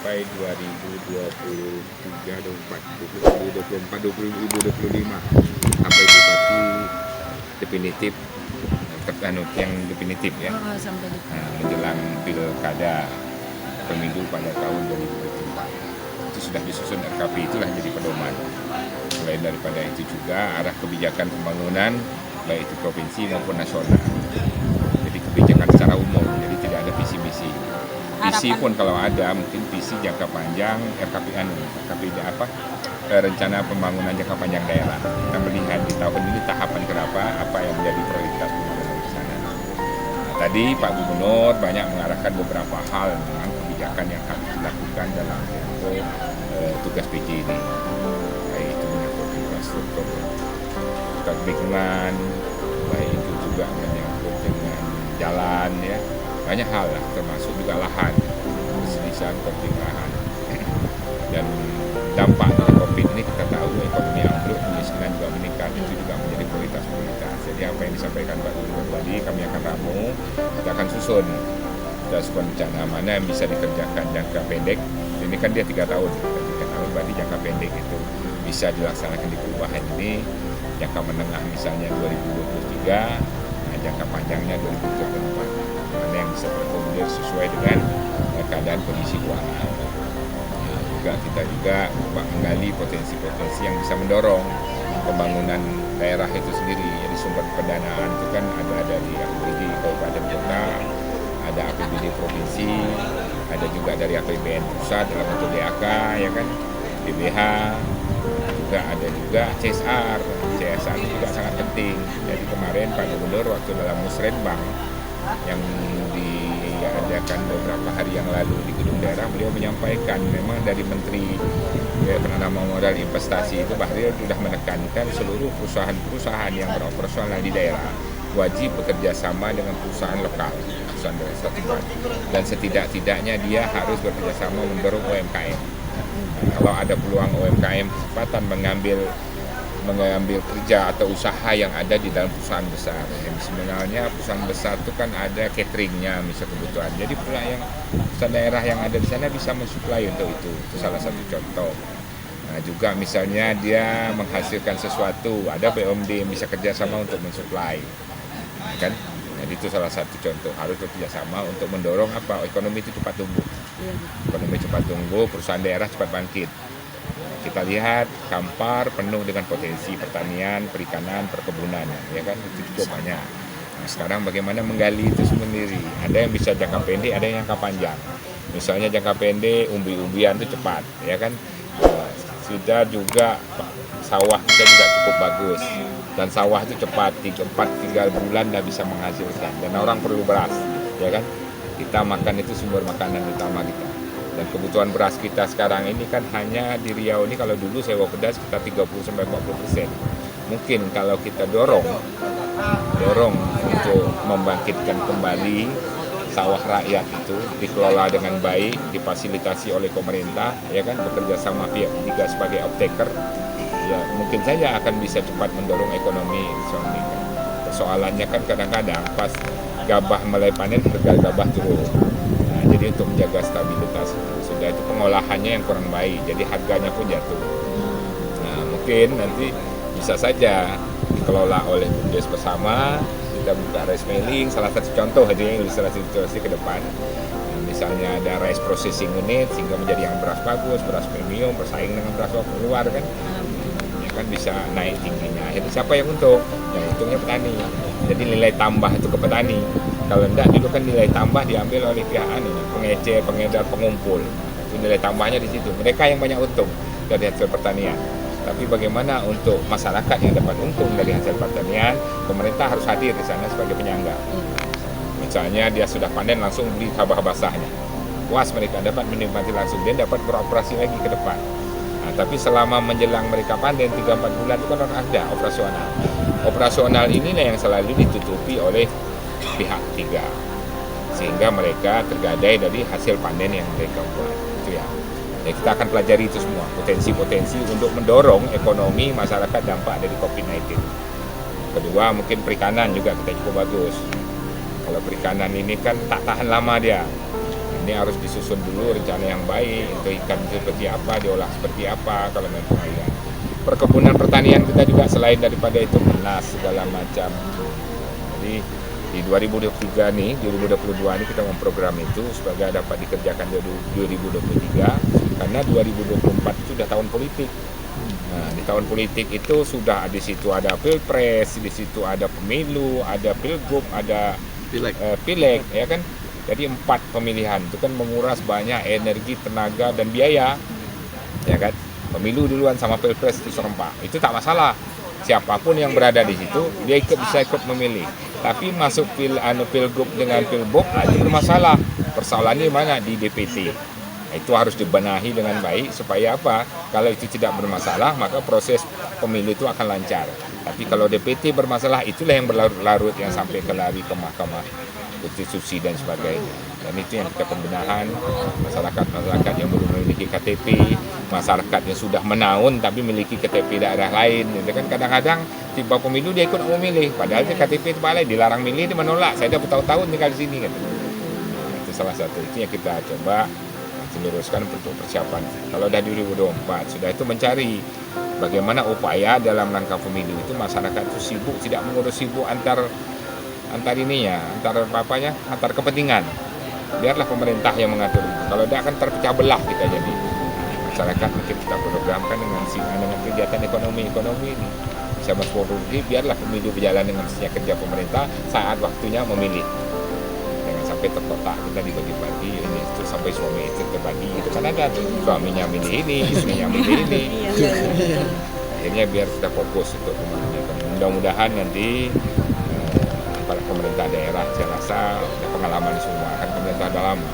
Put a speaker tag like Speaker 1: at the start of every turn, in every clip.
Speaker 1: sampai 2023, 2024, 2025 sampai bupati definitif, yang definitif ya.
Speaker 2: Sampai
Speaker 1: Menjelang pilkada pemilu pada tahun 2024 itu sudah disusun RKP, itulah jadi pedoman. Selain daripada itu juga arah kebijakan pembangunan baik itu provinsi maupun nasional. Jadi kebijakan secara umum, jadi tidak ada visi-misi. Visi pun kalau ada mungkin visi jangka panjang rencana pembangunan jangka panjang daerah. Kita melihat di tahun ini tahapan apa yang menjadi prioritas pembangunan di sana. Tadi Pak Gubernur banyak mengarahkan beberapa hal tentang kebijakan yang harus dilakukan dalam tugas PJ ini, baik itu menyangkut infrastruktur lingkungan, baik itu juga menyangkut dengan jalan ya, banyak hal lah, termasuk juga lahan, perselisihan konflik lahan. Dan dampak dari COVID ini kita tahu ekonomi ambruk, kemiskinan juga meningkat, itu juga menjadi prioritas. Jadi apa yang disampaikan Pak Gubernur tadi kami akan ramu, kita akan susun rencana mana yang bisa dikerjakan jangka pendek. Ini kan dia 3 tahun, berarti jangka pendek itu bisa dilaksanakan di perubahan ini. Jangka menengah misalnya 2023, jangka panjangnya 2024. Mana yang bisa terakomodir sesuai dengan keadaan kondisi keuangan. Kita juga menggali potensi-potensi yang bisa mendorong pembangunan daerah itu sendiri. Jadi sumber pendanaan itu kan ada dari APBD kabupaten kota, ada APBD provinsi, ada juga dari APBN pusat dalam bentuk DAK, ya kan, DBH, juga ada juga CSR. CSR itu juga sangat penting. Jadi kemarin Pak Gubernur waktu dalam musrenbang yang diadakan beberapa hari yang lalu di gedung daerah, beliau menyampaikan memang dari Menteri Penanaman Modal Investasi itu Bahlil sudah menekankan seluruh perusahaan-perusahaan yang beroperasional di daerah wajib bekerja sama dengan perusahaan lokal, perusahaan daerah setempat, dan setidak-tidaknya dia harus bekerja sama mendorong UMKM. Kalau ada peluang UMKM kesempatan mengambil kerja atau usaha yang ada di dalam perusahaan besar. Yang sebenarnya perusahaan besar itu kan ada cateringnya, misal kebutuhan. Jadi yang perusahaan daerah yang ada di sana bisa mensuplai untuk itu. Itu salah satu contoh. Nah, juga misalnya dia menghasilkan sesuatu, ada BUMD yang bisa kerjasama untuk mensuplai, kan? Jadi itu salah satu contoh, harus bekerjasama untuk mendorong ekonomi itu cepat tumbuh. Ekonomi cepat tumbuh, perusahaan daerah cepat bangkit. Kita lihat Kampar penuh dengan potensi pertanian, perikanan, perkebunan, ya kan, itu cukup banyak. Nah, sekarang bagaimana menggali itu sendiri? Ada yang bisa jangka pendek, ada yang jangka panjang. Misalnya jangka pendek, umbi-umbian itu cepat, ya kan. Sudah juga sawah kita juga cukup bagus, dan sawah itu cepat, 3 bulan dah bisa menghasilkan, dan orang perlu beras, ya kan. Kita makan itu sumber makanan utama kita. Dan kebutuhan beras kita sekarang ini kan hanya di Riau ini, kalau dulu sewa pedas sekitar 30-40%. Mungkin kalau kita dorong untuk membangkitkan kembali sawah rakyat itu dikelola dengan baik, difasilitasi oleh pemerintah, ya kan, bekerja sama pihak ketiga sebagai off-taker, ya mungkin saja akan bisa cepat mendorong ekonomi nasional. Persoalannya kan kadang-kadang pas gabah mulai panen harga gabah turun. Jadi untuk menjaga stabilitas sudah itu pengolahannya yang kurang baik, jadi harganya pun jatuh. Nah, mungkin nanti bisa saja dikelola oleh BUMDes bersama, kita buka rice milling, salah satu contoh aja yang ilustrasi ke depan. Nah, misalnya ada rice processing unit sehingga menjadi yang beras bagus, beras premium, bersaing dengan beras luar kan. Ya kan bisa naik tingginya. Akhirnya siapa yang untung? Yang untungnya petani. Jadi nilai tambah itu ke petani. Kalau enggak, dulu kan nilai tambah diambil oleh pihak pengecer, pengedar, pengumpul. Itu nilai tambahnya di situ. Mereka yang banyak untung dari hasil pertanian. Tapi bagaimana untuk masyarakat yang dapat untung dari hasil pertanian, pemerintah harus hadir di sana sebagai penyangga. Misalnya dia sudah panen, langsung beli gabah basahnya. Puas mereka dapat menikmati langsung, dia dapat beroperasi lagi ke depan. Nah, tapi selama menjelang mereka panen 3-4 bulan itu kan ada operasional. Operasional inilah yang selalu ditutupi oleh pihak ketiga, sehingga mereka tergadai dari hasil panen yang mereka buat. Itu ya. Kita akan pelajari itu semua, potensi-potensi untuk mendorong ekonomi masyarakat dampak dari COVID-19. Kedua, mungkin perikanan juga kita cukup bagus. Kalau perikanan ini kan tak tahan lama dia. Ini harus disusun dulu rencana yang baik untuk ikan seperti apa, diolah seperti apa kalau memang pemilihan. Perkebunan pertanian kita juga selain daripada itu menas segala macam. Jadi di 2023 nih, 2022 ini kita memprogram itu supaya dapat dikerjakan di 2023 karena 2024 itu sudah tahun politik. Nah, di tahun politik itu sudah di situ ada pilpres, di situ ada pemilu, ada pilgub, ada pileg, ya kan? Jadi 4 pemilihan itu kan menguras banyak energi, tenaga dan biaya, ya kan? Pemilu duluan sama pilpres itu serempak, itu tak masalah. Siapapun yang berada di situ dia bisa ikut memilih. Tapi masuk pilgub dengan pilbub itu bermasalah. Persoalannya mana di DPT. Itu harus dibenahi dengan baik supaya apa? Kalau itu tidak bermasalah maka proses pemilu itu akan lancar. Tapi kalau DPT bermasalah itulah yang berlarut-larut yang sampai ke lari ke mahkamah konstitusi dan sebagainya. Dan itu yang kita pembenahan masyarakat yang belum memiliki KTP, masyarakat yang sudah menaun tapi memiliki KTP daerah lain. Itu kan kadang-kadang tiba pemilu dia ikut memilih, padahal dia KTP itu lain, dilarang milih, dia menolak. Saya dah bertahun-tahun tinggal di sini kan. Itu salah satu itu yang kita coba meluruskan untuk persiapan. Kalau dah 2024 sudah itu mencari bagaimana upaya dalam rangka pemilu itu masyarakat itu sibuk, tidak mengurus sibuk antar kepentingan. Biarlah pemerintah yang mengatur itu. Kalau dia akan terpecah belah kita jadi. Masyarakat mungkin kita programkan dengan kegiatan ekonomi ini. Sama produktif, biarlah pemilu berjalan dengan mestinya kerja pemerintah saat waktunya memilih. Jangan sampai terkotak kita dibagi-bagi, ini itu sampai suami itu terbagi. Itu kan ada suaminya milih ini, istrinya milih ini. Akhirnya biar kita fokus untuk pembangunan. Mudah-mudahan nanti para pemerintah daerah saya rasa ada pengalaman semua kan pemerintah udah lama.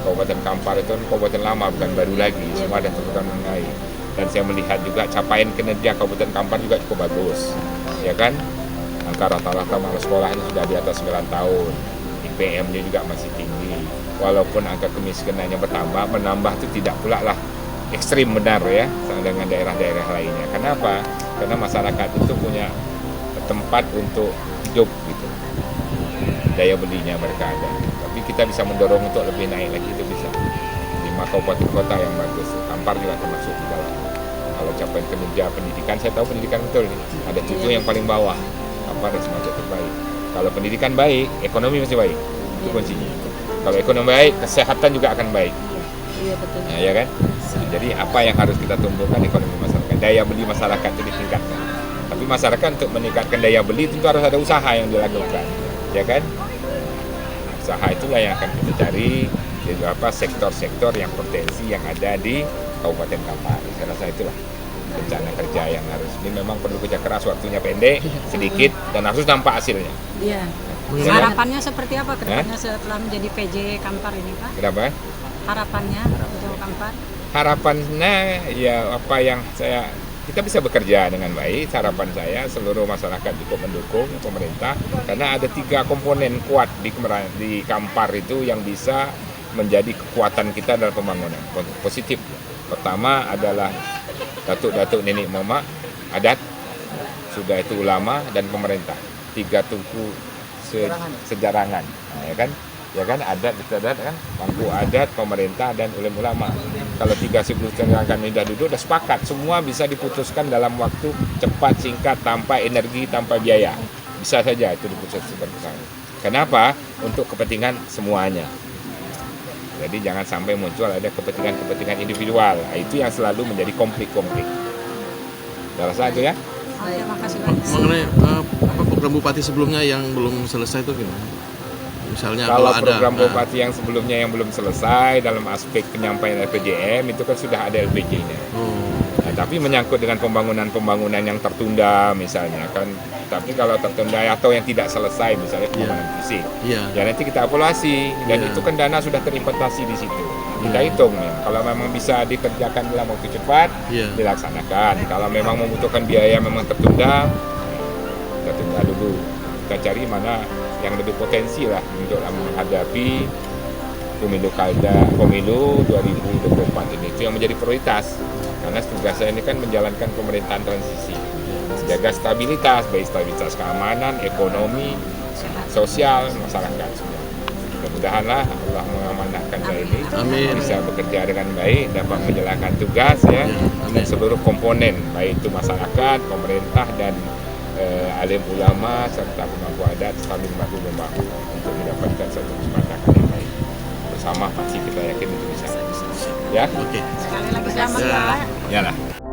Speaker 1: Kabupaten Kampar itu kan kabupaten lama bukan baru lagi, semua ada turun mengenai. Dan saya melihat juga capaian kinerja Kabupaten Kampar juga cukup bagus, ya kan? Angka rata-rata anak sekolahnya sudah di atas 9 tahun, IPM-nya juga masih tinggi. Walaupun angka kemiskinannya menambah itu tidak pula lah ekstrim benar ya, sama dengan daerah-daerah lainnya. Kenapa? Karena masyarakat itu punya tempat untuk hidup gitu, daya belinya mereka ada. Tapi kita bisa mendorong untuk lebih naik lagi, itu bisa. 5 kabupaten kota yang bagus, Kampar juga termasuk di dalam. Kalau capaian kinerja pendidikan, saya tahu pendidikan betul nih, ada 7 yang paling bawah, Kampar termasuk terbaik. Kalau pendidikan baik, ekonomi mesti baik, itu kuncinya. Kalau ekonomi baik, kesehatan juga akan baik.
Speaker 2: Iya betul.
Speaker 1: Ya kan? Jadi apa yang harus kita tumbuhkan ekonomi masyarakat, daya beli masyarakat itu ditingkatkan. Tapi masyarakat untuk meningkatkan daya beli tentu harus ada usaha yang dilakukan, ya kan? Usaha itulah yang akan kita cari di beberapa sektor-sektor yang potensi yang ada di Kabupaten Kampar. Saya rasa itulah rencana kerja yang harus. Ini memang perlu kerja keras, waktunya pendek, sedikit, dan harus nampak hasilnya.
Speaker 2: Iya. Harapannya seperti apa ke depannya setelah menjadi PJ Kampar ini, Pak?
Speaker 1: Kenapa?
Speaker 2: Harapannya untuk Kampar?
Speaker 1: Harapannya ya apa yang kita bisa bekerja dengan baik. Harapan saya seluruh masyarakat cukup mendukung pemerintah karena ada 3 komponen kuat di Kampar itu yang bisa menjadi kekuatan kita dalam pembangunan positif. Pertama adalah datuk-datuk nenek mama adat, sudah itu ulama dan pemerintah. 3 tuku sejarangan, ya kan adat kan, pangku adat, pemerintah dan ulama. Kalau 3 sejarangan ini sudah duduk, sudah sepakat, semua bisa diputuskan dalam waktu cepat, singkat, tanpa energi, tanpa biaya. Bisa saja itu diputuskan bersama. Kenapa? Untuk kepentingan semuanya. Jadi jangan sampai muncul ada kepentingan individual. Itu yang selalu menjadi konflik-konflik. Sudah rasa itu ya?
Speaker 2: Terima kasih banyak.
Speaker 3: Mengenai program bupati sebelumnya yang belum selesai itu gimana? Misalnya
Speaker 1: kalau
Speaker 3: ada
Speaker 1: program bupati yang sebelumnya yang belum selesai dalam aspek penyampaian LPJM itu kan sudah ada LPJ-nya. Nah, tapi menyangkut dengan pembangunan yang tertunda misalnya kan, tapi kalau tertunda atau yang tidak selesai misalnya pembangunan fisik, ya nanti kita evaluasi dan itu kan dana sudah terinvestasi di situ. Kita hitung kalau memang bisa dikerjakan dalam waktu cepat dilaksanakan. Kalau memang membutuhkan biaya memang tertunda, kita tunda dulu. Kita cari mana yang lebih potensi lah untuk menghadapi pemilu 2024 ini. Itu yang menjadi prioritas karena tugas saya ini kan menjalankan pemerintahan transisi, jaga stabilitas, baik stabilitas keamanan, ekonomi, sosial, masyarakat semua. Mudah-mudahan lah Allah mengamanahkan mendoakan Mbak ini
Speaker 3: Amin.
Speaker 1: bisa bekerja dengan baik, dapat menjalankan tugas ya, dan seluruh komponen baik itu masyarakat, pemerintah dan alim ulama serta pemangku adat saling bahu membahu untuk mendapatkan satu kesepakatan yang baik. Bersama pasti kita yakin itu bisa. Ya.
Speaker 3: Oke.
Speaker 2: Sekali lagi selamat Pak.
Speaker 1: Yalah.